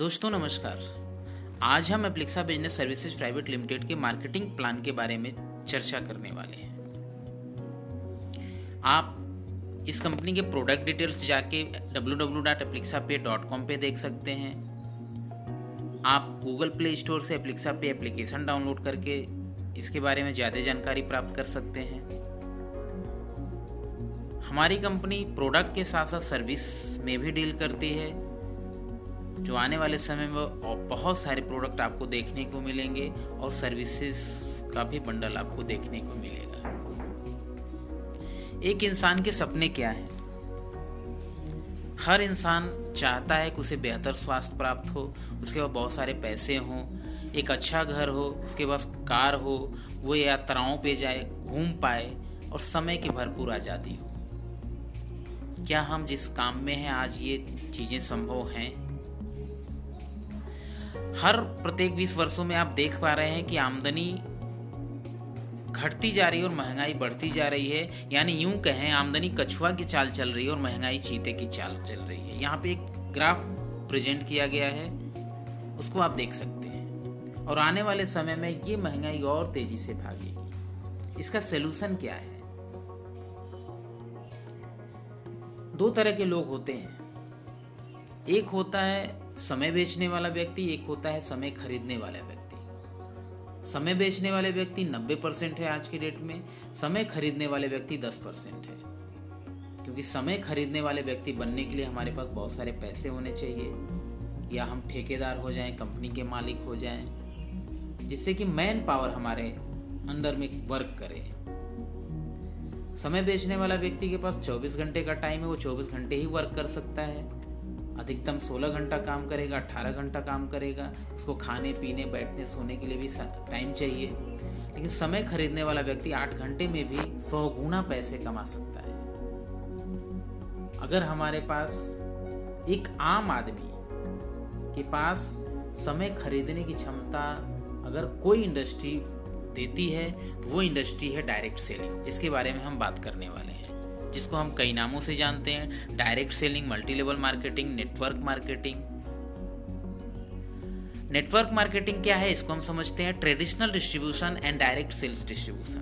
दोस्तों नमस्कार। आज हम एप्लिक्सा बिजनेस सर्विसेज प्राइवेट लिमिटेड के मार्केटिंग प्लान के बारे में चर्चा करने वाले हैं। आप इस कंपनी के प्रोडक्ट डिटेल्स जाके www.applixapay.com पे देख सकते हैं। आप गूगल प्ले स्टोर से एप्लिक्सा पे एप्लीकेशन डाउनलोड करके इसके बारे में ज़्यादा जानकारी प्राप्त कर सकते हैं। हमारी कंपनी प्रोडक्ट के साथ साथ सर्विस में भी डील करती है, जो आने वाले समय में बहुत सारे प्रोडक्ट आपको देखने को मिलेंगे और सर्विसेज का भी बंडल आपको देखने को मिलेगा। एक इंसान के सपने क्या हैं? हर इंसान चाहता है कि उसे बेहतर स्वास्थ्य प्राप्त हो, उसके पास बहुत सारे पैसे हों, एक अच्छा घर हो, उसके पास कार हो, वो यात्राओं पे जाए, घूम पाए और समय की भरपूर आज़ादी हो। क्या हम जिस काम में हैं आज ये चीज़ें संभव हैं? हर प्रत्येक 20 वर्षों में आप देख पा रहे हैं कि आमदनी घटती जा रही है और महंगाई बढ़ती जा रही है। यानी यूं कहें, आमदनी कछुआ की चाल चल रही है और महंगाई चीते की चाल चल रही है। यहाँ पे एक ग्राफ प्रेजेंट किया गया है, उसको आप देख सकते हैं। और आने वाले समय में ये महंगाई और तेजी से भागेगी। इसका सलूशन क्या है? दो तरह के लोग होते हैं। एक होता है समय बेचने वाला व्यक्ति, एक होता है समय खरीदने वाला व्यक्ति। समय बेचने वाले व्यक्ति 90% है आज के डेट में, समय खरीदने वाले व्यक्ति 10% है। क्योंकि समय खरीदने वाले व्यक्ति बनने के लिए हमारे पास बहुत सारे पैसे होने चाहिए, या हम ठेकेदार हो जाएं, कंपनी के मालिक हो जाएं, जिससे कि मैन पावर हमारे अंडर में वर्क करे। समय बेचने वाला व्यक्ति के पास 24 घंटे का टाइम है, वो 24 घंटे ही वर्क कर सकता है। अधिकतम 16 घंटा काम करेगा, 18 घंटा काम करेगा। उसको खाने पीने बैठने सोने के लिए भी टाइम चाहिए। लेकिन समय खरीदने वाला व्यक्ति 8 घंटे में भी 100 गुना पैसे कमा सकता है। अगर हमारे पास एक आम आदमी के पास समय खरीदने की क्षमता अगर कोई इंडस्ट्री देती है तो वो इंडस्ट्री है डायरेक्ट सेलिंग, जिसके बारे में हम बात करने वाले हैं, जिसको हम कई नामों से जानते हैं। Direct selling, multi level marketing, network marketing. Network marketing क्या है इसको हम समझते हैं। Traditional distribution and direct sales distribution.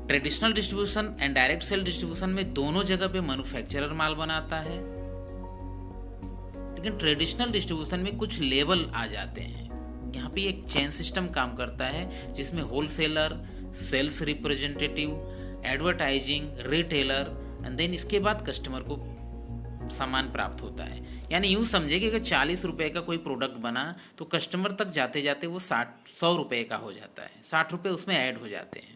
Traditional distribution and direct sale distribution में दोनों जगह पे मैन्युफैक्चरर माल बनाता है, लेकिन ट्रेडिशनल डिस्ट्रीब्यूशन में कुछ लेवल आ जाते हैं। यहाँ पे एक चेन सिस्टम काम करता है, जिसमें wholesaler, sales representative, advertising, retailer and then इसके बाद कस्टमर को सामान प्राप्त होता है। यानी यूं समझे कि अगर 40 रुपए का कोई प्रोडक्ट बना तो कस्टमर तक जाते जाते वो 100 रुपए का हो जाता है, 60 रुपए उसमें ऐड हो जाते हैं।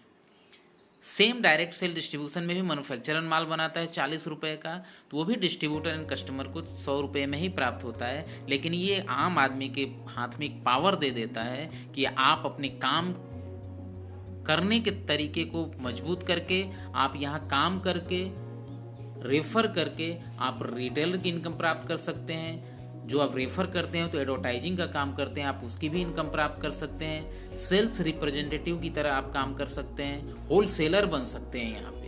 सेम डायरेक्ट सेल डिस्ट्रीब्यूशन में भी मैन्युफैक्चरर माल बनाता है 40 रुपए का, तो वो भी डिस्ट्रीब्यूटर एंड कस्टमर को 100 रुपए में ही प्राप्त होता है। लेकिन ये आम आदमी के हाथ में एक पावर दे देता है कि आप अपने काम करने के तरीके को मजबूत करके, आप यहाँ काम करके, रेफर करके आप रिटेलर की इनकम प्राप्त कर सकते हैं। जो आप रेफर करते हैं तो एडवर्टाइजिंग का काम करते हैं, आप उसकी भी इनकम प्राप्त कर सकते हैं। सेल्स रिप्रेजेंटेटिव की तरह आप काम कर सकते हैं, होलसेलर बन सकते हैं यहाँ पे।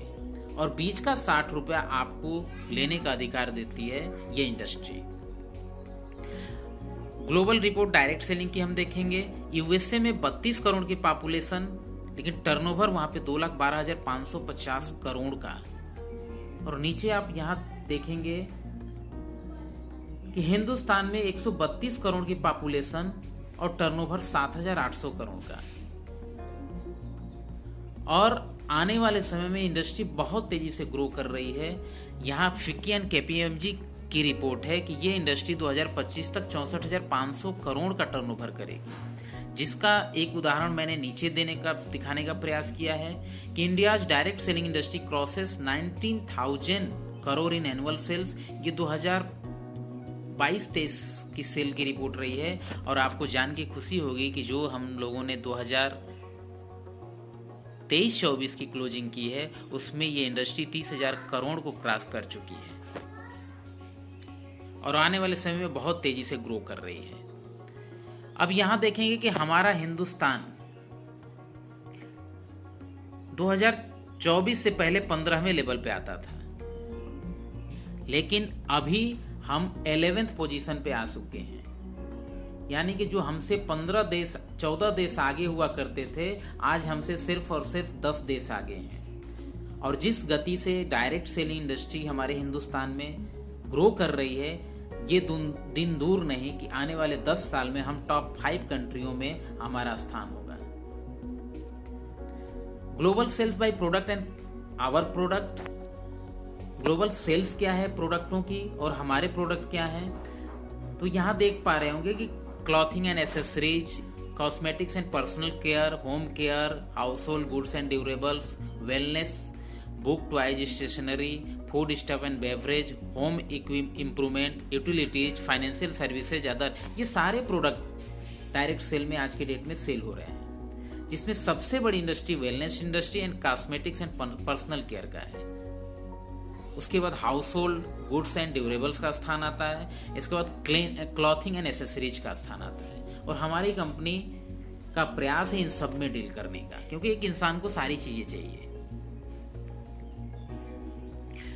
और बीच का 60 रुपया आपको लेने का अधिकार देती है ये industry. Global report direct selling की हम देखेंगे। यूएसए में 32 करोड़ की पॉपुलेशन, लेकिन टर्नओवर वहां पे 2,12,550 करोड़ का। और नीचे आप यहां देखेंगे कि हिंदुस्तान में 132 करोड़ की पॉपुलेशन और टर्नओवर 7,800 करोड़ का। और आने वाले समय में इंडस्ट्री बहुत तेजी से ग्रो कर रही है। यहाँ फिक्की एंड केपीएमजी की रिपोर्ट है कि ये इंडस्ट्री 2025 तक 64,500 करोड़ का टर्नओवर करेगी, जिसका एक उदाहरण मैंने नीचे दिखाने का प्रयास किया है कि India's direct selling industry crosses 19,000 crore in annual sales. ये 2022-23 की सेल की रिपोर्ट रही है। और आपको जान के खुशी होगी कि जो हम लोगों ने 2023-24 की क्लोजिंग की है, उसमें ये इंडस्ट्री 30,000 करोड़ को क्रॉस कर चुकी है और आने वाले समय में बहुत तेजी से ग्रो कर रही है। अब यहां देखेंगे कि हमारा हिंदुस्तान 2024 से पहले 15वें लेवल पे आता था, लेकिन अभी हम 11th पोजीशन पे आ चुके हैं। यानी कि जो हमसे 14 देश आगे हुआ करते थे, आज हमसे सिर्फ और सिर्फ 10 देश आगे हैं। और जिस गति से डायरेक्ट सेलिंग इंडस्ट्री हमारे हिंदुस्तान में ग्रो कर रही है, ये दिन दूर नहीं कि आने वाले 10 साल में हम टॉप 5 कंट्रियों में हमारा स्थान होगा। Global sales by product and our product. Global sales क्या है प्रोडक्टों की और हमारे प्रोडक्ट क्या है, तो यहाँ देख पा रहे होंगे कि clothing and accessories, cosmetics and personal care, home care, household goods and durables, wellness, book, toys, stationery, foodstuff and beverage, home improvement, utilities, financial services, other, ये सारे प्रोडक्ट डायरेक्ट सेल में आज के date में cell हो रहे हैं, जिसमें सबसे बड़ी industry wellness industry and cosmetics and personal care का है। उसके बाद house hold goods and durables का स्थान आता है। इसके बाद क्लॉथिंग एंड एसेसरीज का स्थान आता है। और हमारी कंपनी का प्रयास है इन सब में डील करने का, क्योंकि एक इंसान को सारी चीजें चाहिए।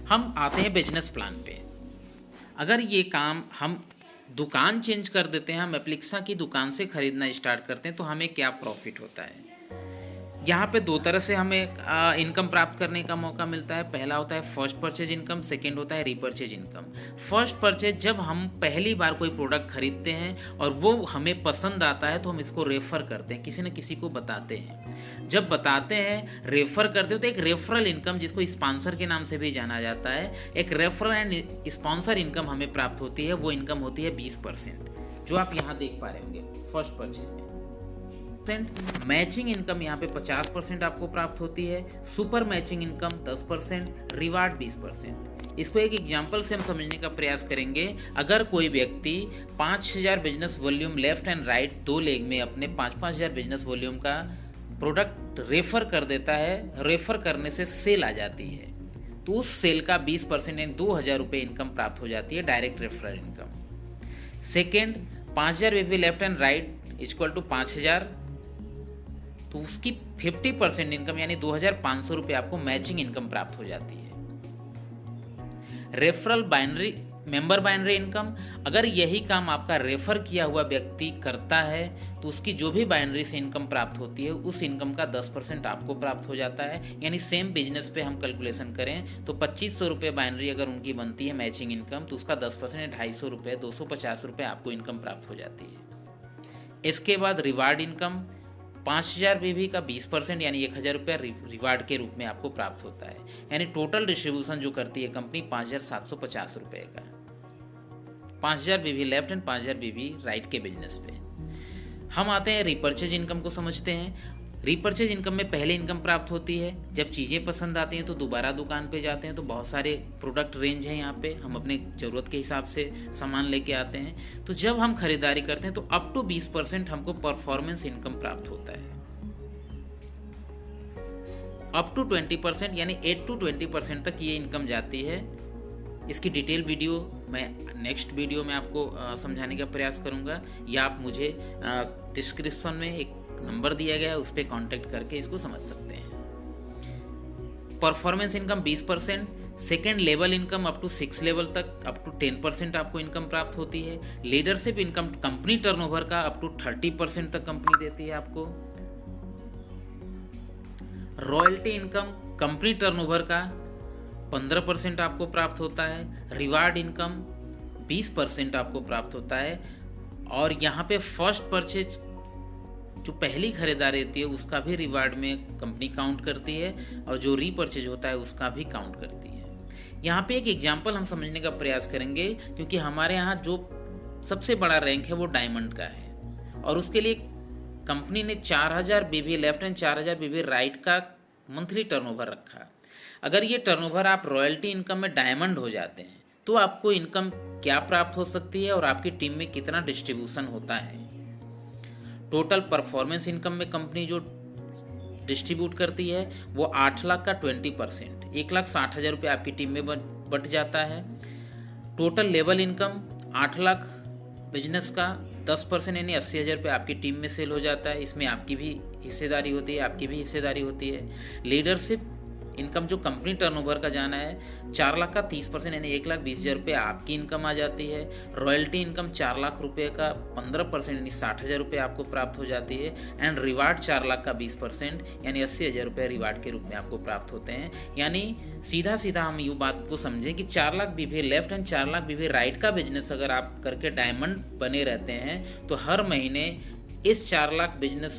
हम आते हैं बिजनेस प्लान पे। अगर ये काम हम दुकान चेंज कर देते हैं, हम एप्लिक्सा की दुकान से खरीदना स्टार्ट करते हैं, तो हमें क्या प्रॉफिट होता है। यहाँ पे दो तरह से हमें इनकम प्राप्त करने का मौका मिलता है। पहला होता है फर्स्ट परचेज इनकम, सेकंड होता है रीपरचेज इनकम। फर्स्ट परचेज, जब हम पहली बार कोई प्रोडक्ट खरीदते हैं और वो हमें पसंद आता है, तो हम इसको रेफर करते हैं, किसी न किसी को बताते हैं। जब बताते हैं, रेफर करते हो, तो एक रेफरल इनकम, जिसको स्पॉन्सर के नाम से भी जाना जाता है, एक रेफरल एंड स्पॉन्सर इनकम हमें प्राप्त होती है। वो इनकम होती है 20%, जो आप यहाँ देख पा रहे होंगे फर्स्ट परचेज में। मैचिंग इनकम यहाँ पे 50% आपको प्राप्त होती है। Super matching income 10%, reward 20%। इसको एक एग्जांपल से हम समझने का प्रयास करेंगे। अगर कोई व्यक्ति 5000 business volume left and right 2 leg में अपने 5-5000 बिजनेस वॉल्यूम का प्रोडक्ट रेफर कर देता है, रेफर करने से सेल आ जाती है, तो उस सेल का 20% यानी 2000 रुपये इनकम प्राप्त हो जाती है, direct referral income. Second, 5000 BV left and right equal to 5000, तो उसकी 50% इनकम यानी 2500 रुपये आपको मैचिंग इनकम प्राप्त हो जाती है। Referral binary member binary income, अगर यही काम आपका रेफर किया हुआ व्यक्ति करता है, तो उसकी जो भी बाइनरी से इनकम प्राप्त होती है, उस इनकम का 10% आपको प्राप्त हो जाता है। यानी सेम बिजनेस पे हम कैलकुलेशन करें तो 2500 रुपये बाइनरी अगर उनकी बनती है मैचिंग इनकम, तो उसका 10% 250 रुपये, 250 रुपये आपको इनकम प्राप्त हो जाती है। इसके बाद रिवार्ड इनकम, 5000 बीवी का 20% यानी 1000 रुपया रिवार्ड के रूप में आपको प्राप्त होता है। यानी टोटल डिस्ट्रीब्यूशन जो करती है कंपनी 5750 रुपये का, 5000 बीवी लेफ्ट एंड 5000 बीवी राइट के बिजनेस पे। हम आते हैं रिपर्चेज इनकम को समझते हैं। रिपर्चेज इनकम में पहले इनकम प्राप्त होती है जब चीज़ें पसंद आती हैं, तो दोबारा दुकान पे जाते हैं, तो बहुत सारे प्रोडक्ट रेंज हैं यहाँ पे, हम अपने ज़रूरत के हिसाब से सामान लेके आते हैं। तो जब हम खरीदारी करते हैं तो अप टू 20% हमको परफॉर्मेंस इनकम प्राप्त होता है। अप टू 20% यानी 8 to 20% तक ये इनकम जाती है। इसकी डिटेल वीडियो मैं नेक्स्ट वीडियो में आपको समझाने का प्रयास करूँगा, या आप मुझे डिस्क्रिप्शन में एक नंबर दिया गया है, उस पर कॉन्टेक्ट करके इसको समझ सकते हैं। Performance income 20%, second level income up to 6 level तक अप टू 10% आपको इनकम प्राप्त होती है। लीडरशिप इनकम कंपनी टर्नओवर का अप टू 30% तक कंपनी देती है आपको। रॉयल्टी इनकम कंपनी टर्नओवर का 15% आपको प्राप्त होता है। रिवार्ड इनकम 20% आपको प्राप्त होता है। और यहाँ पे फर्स्ट परचेज जो पहली खरीदारी होती है उसका भी रिवार्ड में कंपनी काउंट करती है, और जो रीपरचेज होता है उसका भी काउंट करती है। यहाँ पे एक एग्जांपल हम समझने का प्रयास करेंगे, क्योंकि हमारे यहाँ जो सबसे बड़ा रैंक है वो डायमंड का है, और उसके लिए कंपनी ने 4000 बीबी लेफ्ट एंड 4000 बीबी राइट का मंथली टर्नओवर रखा। अगर ये टर्नओवर आप रॉयल्टी इनकम में डायमंड हो जाते हैं, तो आपको इनकम क्या प्राप्त हो सकती है और आपकी टीम में कितना डिस्ट्रीब्यूशन होता है। टोटल परफॉर्मेंस इनकम में कंपनी जो डिस्ट्रीब्यूट करती है वो 8 लाख का 20%, 1,60,000 रुपये आपकी टीम में बट जाता है। Total level income 8 lakh business का 10% यानी 80,000 रुपये आपकी टीम में सेल हो जाता है। इसमें आपकी भी हिस्सेदारी होती है, आपकी भी हिस्सेदारी होती है। लीडरशिप इनकम जो कंपनी टर्नओवर का जाना है 4 लाख का 30% यानी 1,20,000 रुपये आपकी इनकम आ जाती है। रॉयल्टी इनकम 4 लाख रुपये का 15% यानी 60,000 रुपये आपको प्राप्त हो जाती है। एंड रिवार्ड 4 लाख का 20% यानी 80,000 रुपये रिवार्ड के रूप में आपको प्राप्त होते हैं। यानी सीधा सीधा हम यूँ बात को समझें कि 4 लाख बीवी लेफ्ट एंड 4 लाख बीवी राइट का बिजनेस अगर आप करके डायमंड बने रहते हैं तो हर महीने इस 4 लाख बिजनेस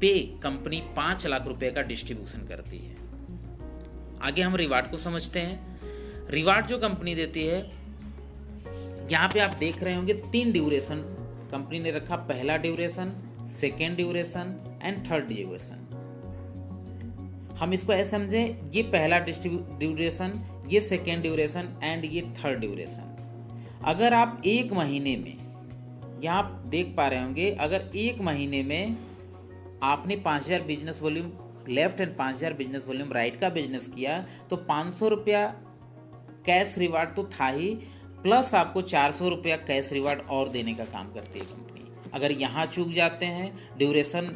पे कंपनी 5 लाख रुपए का डिस्ट्रीब्यूशन करती है। आगे हम रिवार्ड को समझते हैं। रिवार्ड जो कंपनी देती है, यहाँ पे आप देख रहे होंगे 3 ड्यूरेशन कंपनी ने रखा, पहला duration, second duration and third duration. हम इसको ऐसे समझें, ये पहला ड्यूरेशन, ये सेकेंड ड्यूरेशन एंड ये थर्ड ड्यूरेशन। अगर आप एक महीने में, यहाँ आप देख पा रहे होंगे, अगर एक महीने में आपने 5,000 business volume left and 5,000 business volume right का बिजनेस किया तो 500 रुपया कैश रिवार्ड तो था ही, प्लस आपको 400 रुपया कैश रिवार्ड और देने का काम करती है कंपनी। अगर यहाँ चूक जाते हैं, ड्यूरेशन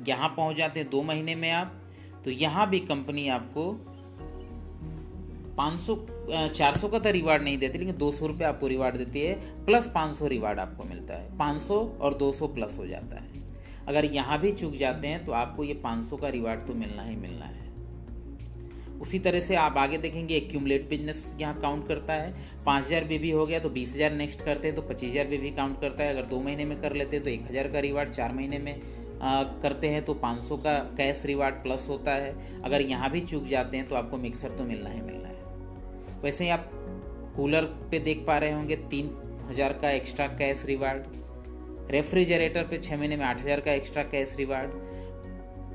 यहाँ पहुँच जाते हैं 2 महीने में आप, तो यहाँ भी कंपनी आपको 400 का तो रिवार्ड नहीं देती, लेकिन 200 रुपये आपको रिवार्ड देती है, प्लस 500 रिवार्ड आपको मिलता है। 500 और 200 प्लस हो जाता है। अगर यहाँ भी चूक जाते हैं तो आपको ये 500 का रिवार्ड तो मिलना ही मिलना है। उसी तरह से आप आगे देखेंगे एक्यूमुलेट बिजनेस यहाँ काउंट करता है। 5,000 भी हो गया तो 20,000 नेक्स्ट करते हैं तो 25,000 भी काउंट करता है। अगर 2 महीने में कर लेते हैं तो 1,000 का रिवार्ड, 4 महीने में करते हैं तो 500 का कैश रिवार्ड प्लस होता है। अगर यहाँ भी चूक जाते हैं तो आपको मिक्सर तो मिलना ही मिलना है। वैसे ही आप कूलर पे देख पा रहे होंगे 3,000 का एक्स्ट्रा कैश रिवार्ड, रेफ्रिजरेटर पे 6 महीने में 8,000 का एक्स्ट्रा कैश रिवार्ड,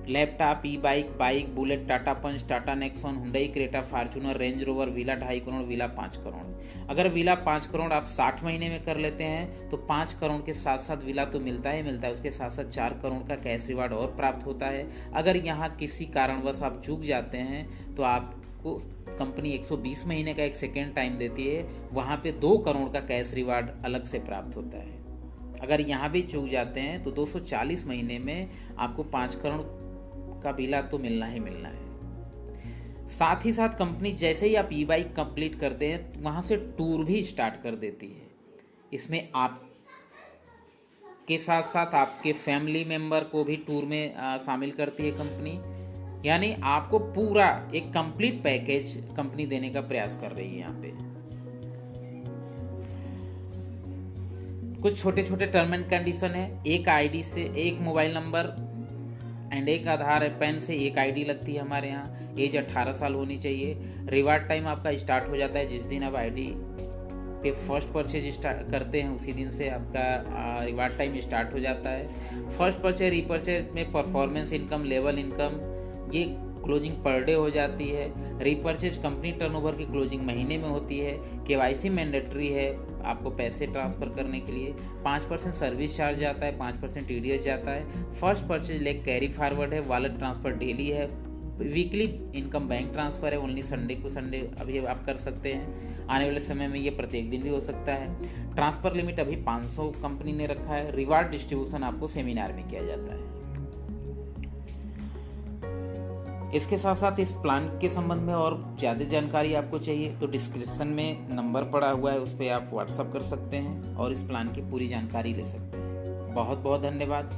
लैपटॉप, ई बाइक, बुलेट, टाटा पंच, Tata Nexon, Hyundai Creta, Fortuner, range rover, villa 2.5 crore, villa 5 crore. अगर विला 5 करोड़ आप 60 महीने में कर लेते हैं तो 5 करोड़ के साथ साथ विला तो मिलता ही मिलता है, उसके साथ साथ 4 करोड़ का कैश रिवार्ड और प्राप्त होता है। अगर यहाँ किसी कारणवश आप चूक जाते हैं तो आपको कंपनी 120 महीने का एक सेकेंड टाइम देती है, वहाँ पे 2 करोड़ का कैश रिवार्ड अलग से प्राप्त होता है। अगर यहाँ भी चूक जाते हैं तो 240 महीने में आपको 5 करोड़ का विला तो मिलना ही मिलना है। साथ ही साथ कंपनी जैसे ही आप ई बाइक कंप्लीट करते हैं वहाँ से टूर भी स्टार्ट कर देती है। इसमें आप के साथ साथ आपके फैमिली मेंबर को भी टूर में शामिल करती है कंपनी। यानी आपको पूरा एक कंप्लीट पैकेज कंपनी देने का प्रयास कर रही है। यहाँ पे कुछ छोटे छोटे टर्म एंड कंडीशन है। एक आईडी से एक मोबाइल नंबर एंड एक आधार पैन से एक आईडी लगती है हमारे यहाँ। एज 18 साल होनी चाहिए। रिवार्ड टाइम आपका स्टार्ट हो जाता है जिस दिन आप आईडी पे फर्स्ट परचेज स्टार्ट करते हैं, उसी दिन से आपका रिवार्ड टाइम स्टार्ट हो जाता है। फर्स्ट परचेज रीपरचेज में परफॉर्मेंस इनकम, लेवल इनकम, ये क्लोजिंग पर डे हो जाती है। रीपरचेज कंपनी टर्नओवर की क्लोजिंग महीने में होती है। केवाईसी मैंडेटरी है आपको पैसे ट्रांसफ़र करने के लिए। 5% सर्विस चार्ज जाता है, 5% टीडीएस जाता है। First purchase leg carry forward है। वॉलेट ट्रांसफ़र डेली है। वीकली इनकम बैंक ट्रांसफ़र है। ओनली संडे को संडे अभी आप कर सकते हैं। आने वाले समय में ये प्रत्येक दिन भी हो सकता है। ट्रांसफ़र लिमिट अभी 500 कंपनी ने रखा है। रिवार्ड डिस्ट्रीब्यूशन आपको सेमिनार में किया जाता है। इसके साथ साथ इस प्लान के संबंध में और ज़्यादा जानकारी आपको चाहिए तो डिस्क्रिप्शन में नंबर पड़ा हुआ है, उस पर आप व्हाट्सअप कर सकते हैं और इस प्लान की पूरी जानकारी ले सकते हैं। बहुत बहुत धन्यवाद।